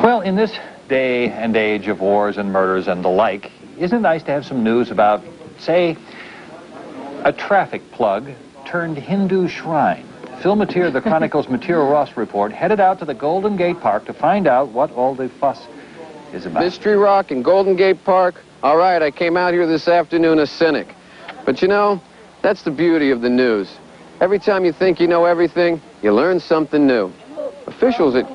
Well, in this day and age of wars and murders and the like, isn't it nice to have some news about, say, a traffic plug turned Hindu shrine? Phil Mateer of the Chronicle's Mateer Ross report headed out to the Golden Gate Park to find out what all the fuss is about. Mystery Rock and Golden Gate Park. All right, I came out here this afternoon a cynic. But you know, that's the beauty of the news. Every time you think you know everything, you learn something new. Officials at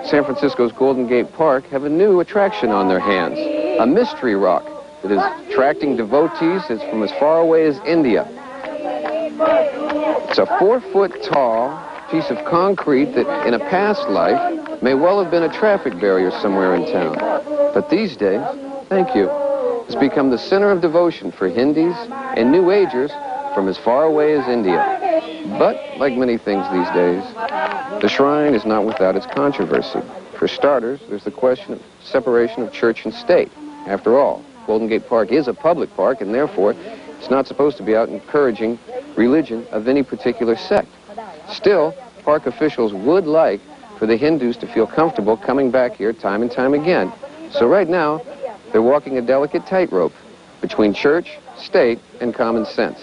San Francisco's Golden Gate Park have a new attraction on their hands, a mystery rock that is attracting devotees from as far away as India. It's a 4-foot tall piece of concrete that in a past life may well have been a traffic barrier somewhere in town. But these days, thank you, has become the center of devotion for Hindus and New Agers from as far away as India. But, like many things these days, the shrine is not without its controversy. For starters, there's the question of separation of church and state. After all, Golden Gate Park is a public park, and therefore, it's not supposed to be out encouraging religion of any particular sect. Still, park officials would like for the Hindus to feel comfortable coming back here time and time again. So right now, they're walking a delicate tightrope between church, state, and common sense.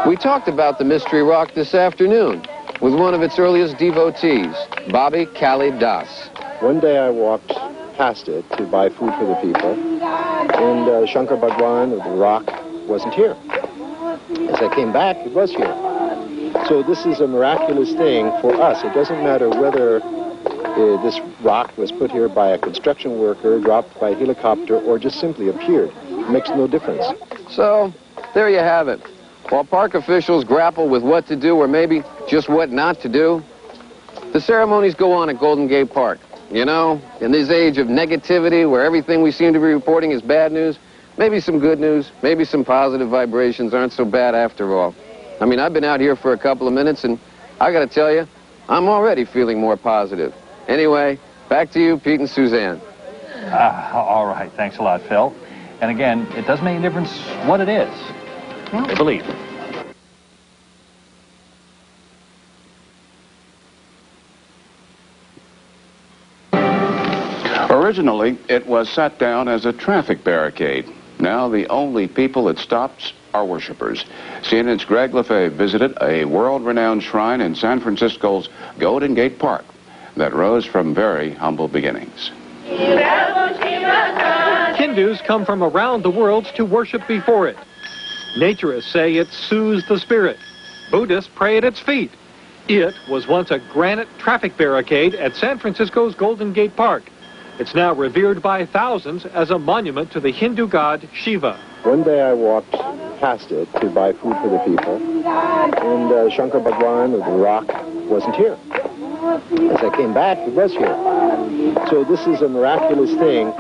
We talked about the Mystery Rock this afternoon with one of its earliest devotees, Bobby Kali Das. One day I walked past it to buy food for the people, and Shankar Bhagwan of the rock wasn't here. As I came back, it was here. So this is a miraculous thing for us. It doesn't matter whether this rock was put here by a construction worker, dropped by a helicopter, or just simply appeared. It makes no difference. So, there you have it. While park officials grapple with what to do or maybe just what not to do, the ceremonies go on at Golden Gate Park. You know, in this age of negativity where everything we seem to be reporting is bad news, maybe some good news, maybe some positive vibrations aren't so bad after all. I mean, I've been out here for a couple of minutes, and I gotta tell you, I'm already feeling more positive. Anyway, back to you, Pete and Suzanne. All right, thanks a lot, Phil. And again, it doesn't make a difference what it is. They believe. Originally, it was set down as a traffic barricade. Now, the only people it stops are worshipers. CNN's Greg Lefebvre visited a world-renowned shrine in San Francisco's Golden Gate Park that rose from very humble beginnings. Hindus come from around the world to worship before it. Naturists say it soothes the spirit. Buddhists pray at its feet. It was once a granite traffic barricade at San Francisco's Golden Gate Park. It's now revered by thousands as a monument to the Hindu god Shiva. One day I walked past it to buy food for the people, and Shankar Bhagwan of the rock wasn't here. As I came back, it was here. So this is a miraculous thing.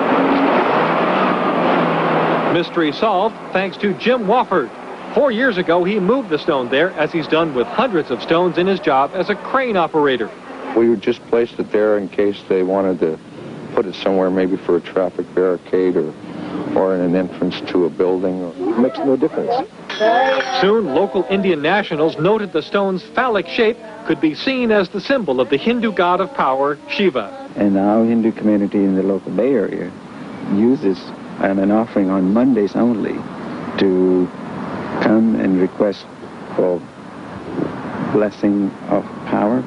Mystery solved thanks to Jim Wofford. 4 years ago, he moved the stone there, as he's done with hundreds of stones in his job as a crane operator. We just placed it there in case they wanted to put it somewhere, maybe for a traffic barricade or in an entrance to a building. It makes no difference. Soon, local Indian nationals noted the stone's phallic shape could be seen as the symbol of the Hindu god of power, Shiva. And our Hindu community in the local Bay Area uses an offering on Mondays only to come and request for blessing of power.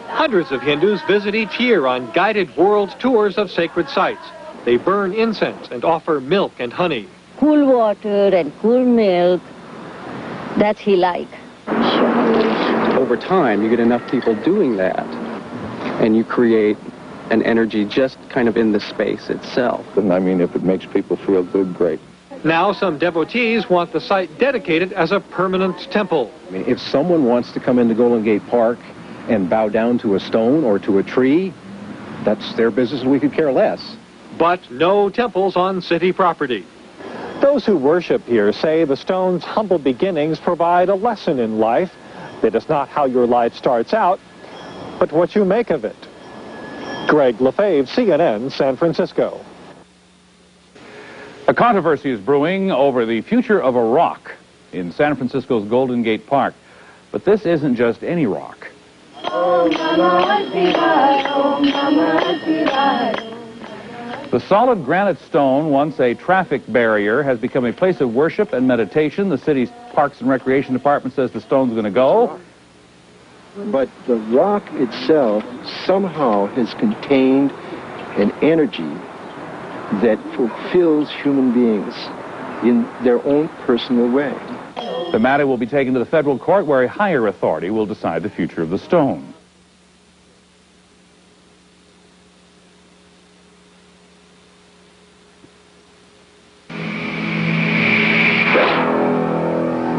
Hundreds of Hindus visit each year on guided world tours of sacred sites. They burn incense and offer milk and honey. Cool water and cool milk, that's he like. Over time, you get enough people doing that, and you create an energy just kind of in the space itself. And I mean, if it makes people feel good, great. Now some devotees want the site dedicated as a permanent temple. I mean, if someone wants to come into Golden Gate Park and bow down to a stone or to a tree, that's their business and we could care less. But no temples on city property. Those who worship here say the stone's humble beginnings provide a lesson in life. That is not how your life starts out, but what you make of it. Greg Lefebvre, CNN, San Francisco. A controversy is brewing over the future of a rock in San Francisco's Golden Gate Park. But this isn't just any rock. The solid granite stone, once a traffic barrier, has become a place of worship and meditation. The city's Parks and Recreation Department says the stone's going to go. But the rock itself somehow has contained an energy that fulfills human beings in their own personal way. The matter will be taken to the federal court, where a higher authority will decide the future of the stone.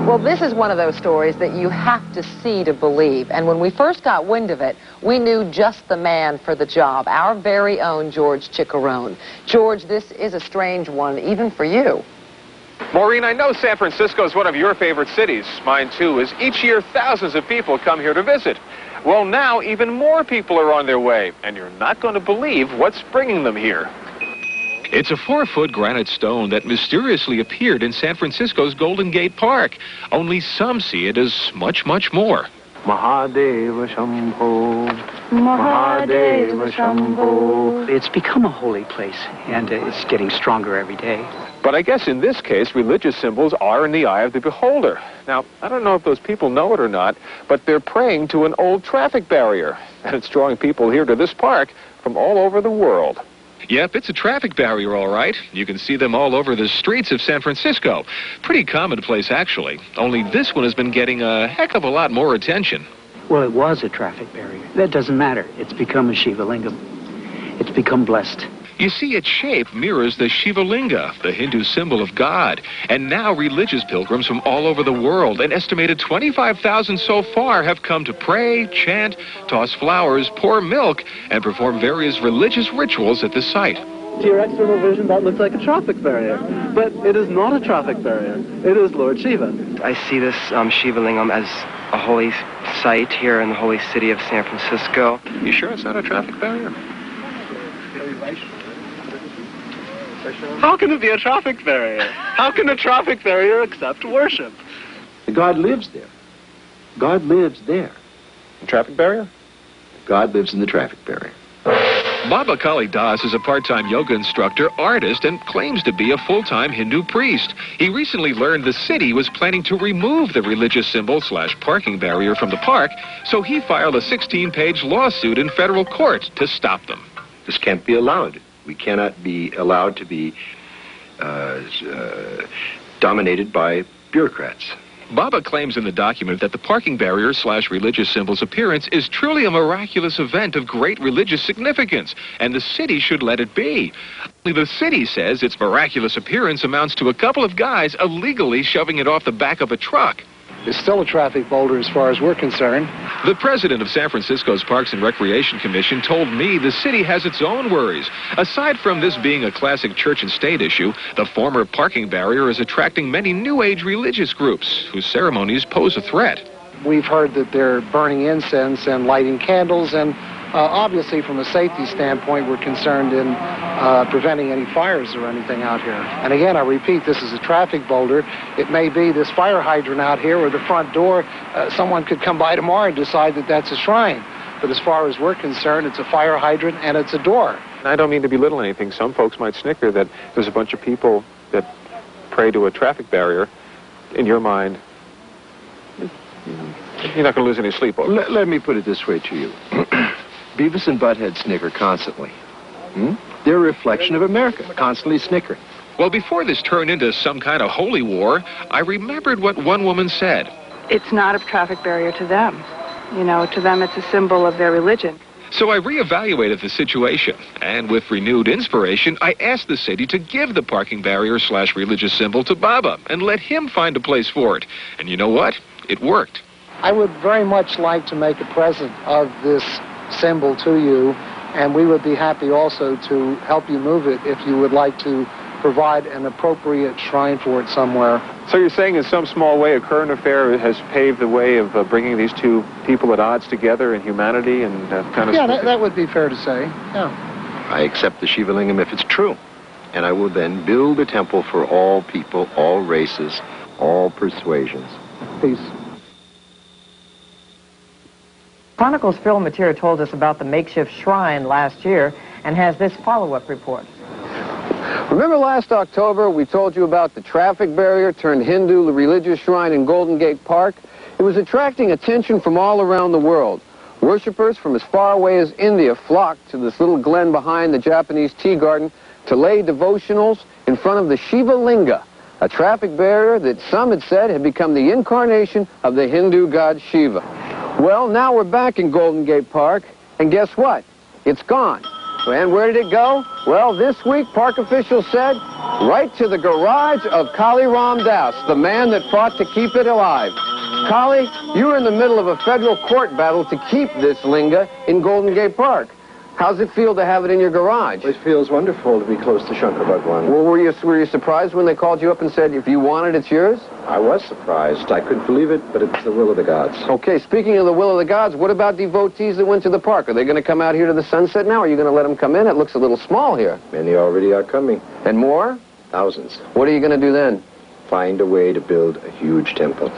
Well, this is one of those stories that you have to see to believe. And when we first got wind of it, we knew just the man for the job, our very own George Chiccarone. George, this is a strange one, even for you. Maureen, I know San Francisco is one of your favorite cities. Mine, too, is each year thousands of people come here to visit. Well, now even more people are on their way, and you're not going to believe what's bringing them here. It's a 4-foot granite stone that mysteriously appeared in San Francisco's Golden Gate Park. Only some see it as much, much more. Mahadeva Shambho, Mahadeva Shambho. It's become a holy place, and it's getting stronger every day. But I guess in this case, religious symbols are in the eye of the beholder. Now, I don't know if those people know it or not, but they're praying to an old traffic barrier, and it's drawing people here to this park from all over the world. Yep, it's a traffic barrier, all right. You can see them all over the streets of San Francisco. Pretty commonplace, actually. Only this one has been getting a heck of a lot more attention. Well, it was a traffic barrier. That doesn't matter. It's become a Shiva Lingam. It's become blessed. You see, its shape mirrors the Shiva Linga, the Hindu symbol of God. And now religious pilgrims from all over the world, an estimated 25,000 so far, have come to pray, chant, toss flowers, pour milk, and perform various religious rituals at the site. To your external vision, that looks like a traffic barrier. But it is not a traffic barrier. It is Lord Shiva. I see this Shiva Lingam as a holy site here in the holy city of San Francisco. You sure it's not a traffic barrier? How can it be a traffic barrier? How can a traffic barrier accept worship? God lives there. God lives there. The traffic barrier? God lives in the traffic barrier. Baba Kali Das is a part-time yoga instructor, artist, and claims to be a full-time Hindu priest. He recently learned the city was planning to remove the religious symbol/parking barrier from the park, so he filed a 16-page lawsuit in federal court to stop them. This can't be allowed. We cannot be allowed to be dominated by bureaucrats. Baba claims in the document that the parking barrier/religious symbol's appearance is truly a miraculous event of great religious significance, and the city should let it be. The city says its miraculous appearance amounts to a couple of guys illegally shoving it off the back of a truck. It's still a traffic boulder as far as we're concerned. The president of San Francisco's Parks and Recreation Commission told me the city has its own worries. Aside from this being a classic church and state issue, the former parking barrier is attracting many New Age religious groups whose ceremonies pose a threat. We've heard that they're burning incense and lighting candles, and obviously from a safety standpoint, we're concerned in preventing any fires or anything out here. And again, I repeat, this is a traffic boulder. It may be this fire hydrant out here or the front door. Someone could come by tomorrow and decide that that's a shrine. But as far as we're concerned, it's a fire hydrant and it's a door. I don't mean to belittle anything. Some folks might snicker that there's a bunch of people that pray to a traffic barrier. In your mind, you're not going to lose any sleep over it. Let me put it this way to you. Beavis and Butthead snicker constantly. They're a reflection of America, constantly snickering. Well, before this turned into some kind of holy war, I remembered what one woman said. It's not a traffic barrier to them. You know, to them it's a symbol of their religion. So I reevaluated the situation, and with renewed inspiration, I asked the city to give the parking barrier/religious symbol to Baba and let him find a place for it. And you know what? It worked. I would very much like to make a present of this symbol to you, and we would be happy also to help you move it if you would like to provide an appropriate shrine for it somewhere. So you're saying in some small way a current affair has paved the way of bringing these two people at odds together in humanity and kind of... Yeah, that would be fair to say, yeah. I accept the Shiva Lingam if it's true, and I will then build a temple for all people, all races, all persuasions. Peace. Chronicles film material told us about the makeshift shrine last year and has this follow-up report. Remember last October we told you about the traffic barrier turned Hindu religious shrine in Golden Gate Park? It was attracting attention from all around the world. Worshippers from as far away as India flocked to this little glen behind the Japanese tea garden to lay devotionals in front of the Shiva Linga, a traffic barrier that some had said had become the incarnation of the Hindu god Shiva. Well, now we're back in Golden Gate Park, and guess what? It's gone. And where did it go? Well, this week, park officials said, right to the garage of Kali Ram Das, the man that fought to keep it alive. Kali, you were in the middle of a federal court battle to keep this linga in Golden Gate Park. How's it feel to have it in your garage? It feels wonderful to be close to Shankar Bhagwan. Well, were you surprised when they called you up and said, if you want it, it's yours? I was surprised. I couldn't believe it, but it's the will of the gods. Okay, speaking of the will of the gods, what about devotees that went to the park? Are they going to come out here to the sunset now? Are you going to let them come in? It looks a little small here. Many already are coming. And more? Thousands. What are you going to do then? Find a way to build a huge temple.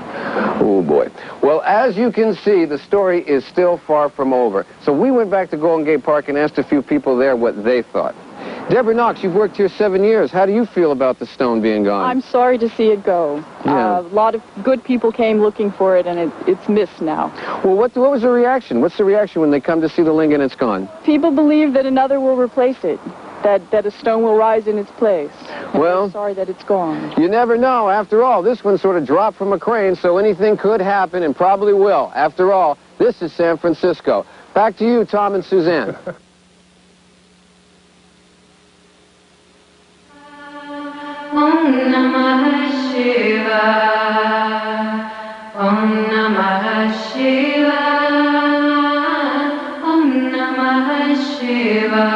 Oh, boy. Well, as you can see, the story is still far from over. So we went back to Golden Gate Park and asked a few people there what they thought. Deborah Knox, you've worked here 7 years. How do you feel about the stone being gone? I'm sorry to see it go. Yeah. A lot of good people came looking for it, and it's missed now. Well, what was the reaction? What's the reaction when they come to see the linga and it's gone? People believe that another will replace it, that a stone will rise in its place. And Well, I'm sorry that it's gone. You never know. After all, this one sort of dropped from a crane, so anything could happen and probably will. After all, this is San Francisco. Back to you, Tom and Suzanne. Om Namah Shiva. Om Namah Shiva. Om Namah Shiva.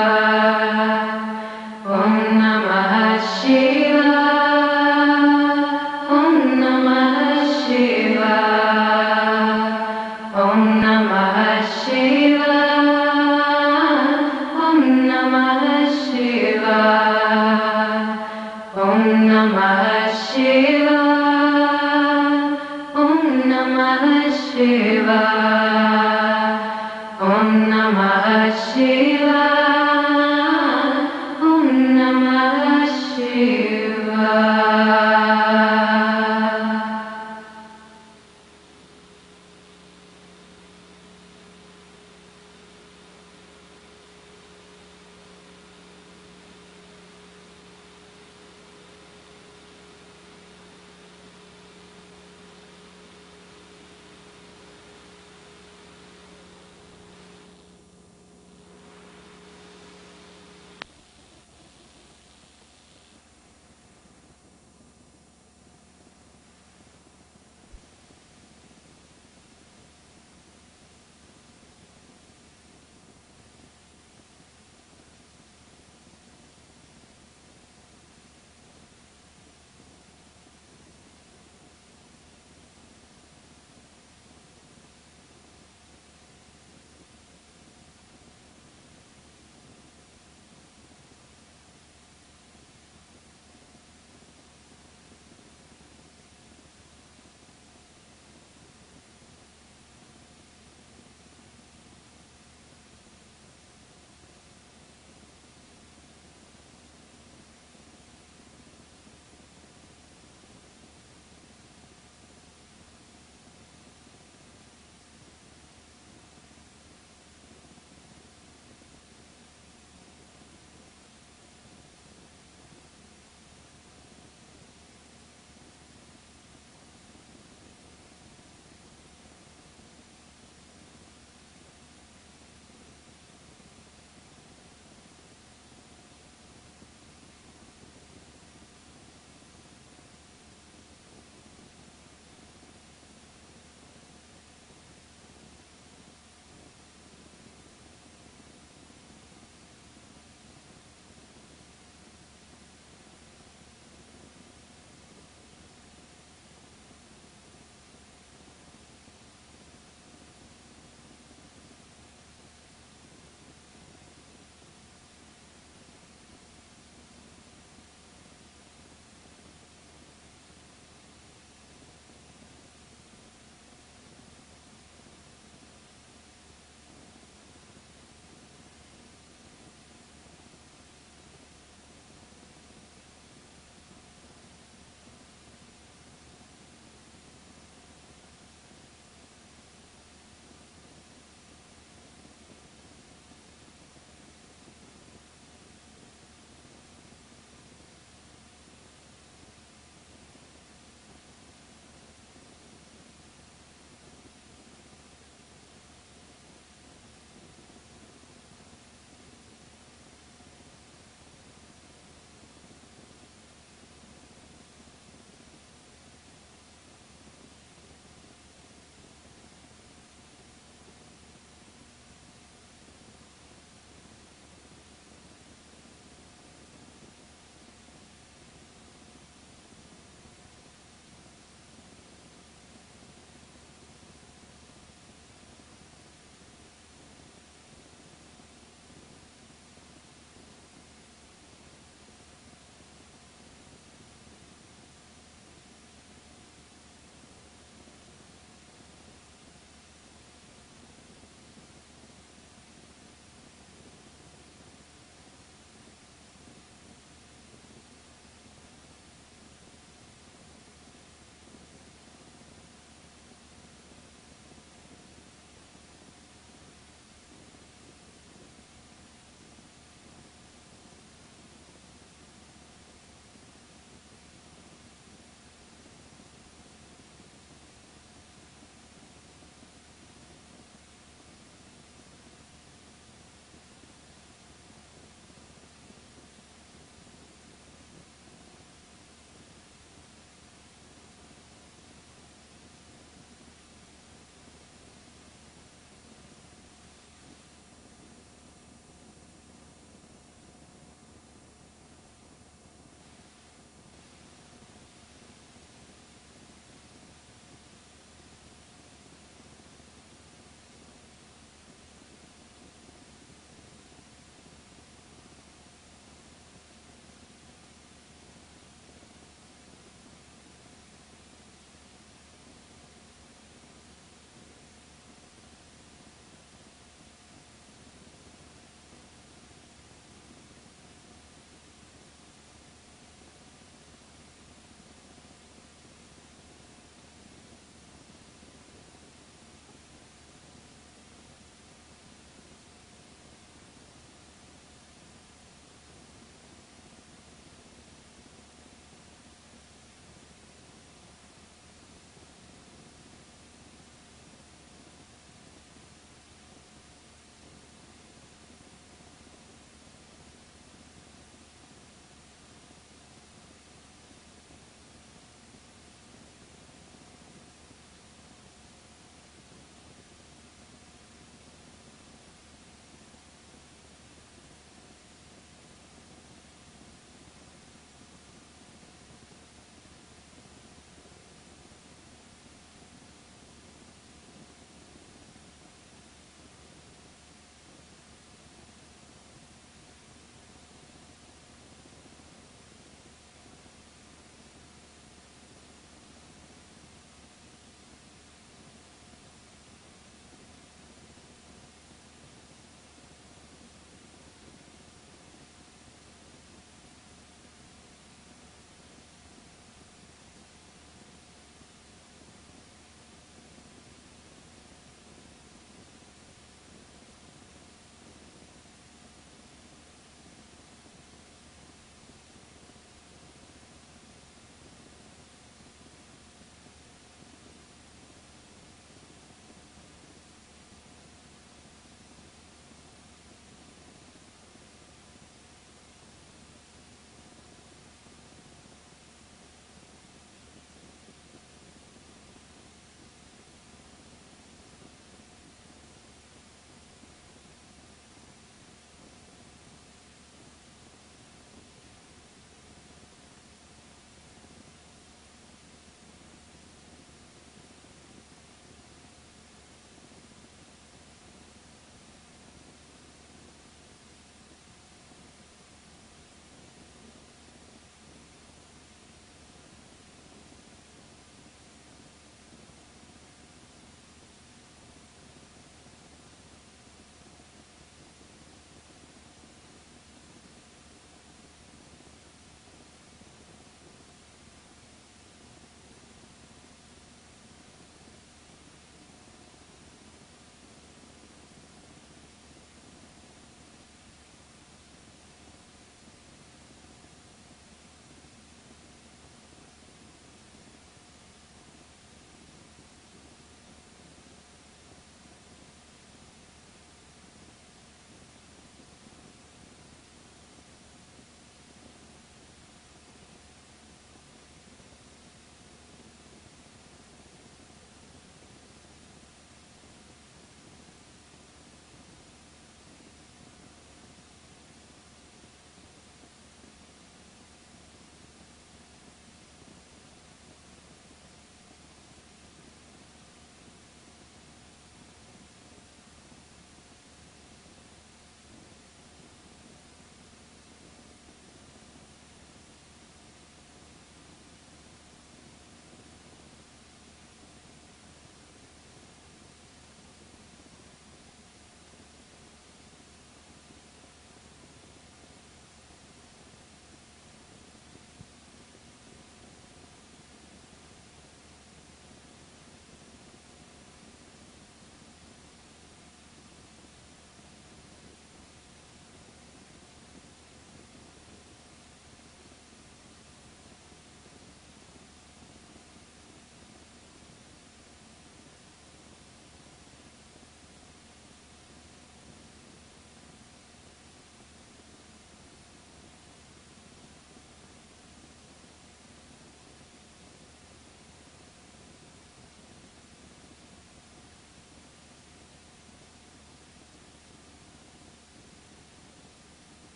Om Namah Shiva. Om Namah Shiva. Om Namah Shiva. Om Namah Shiva. Om Namah Shiva. Om Namah Shiva. Om Namah Shiva.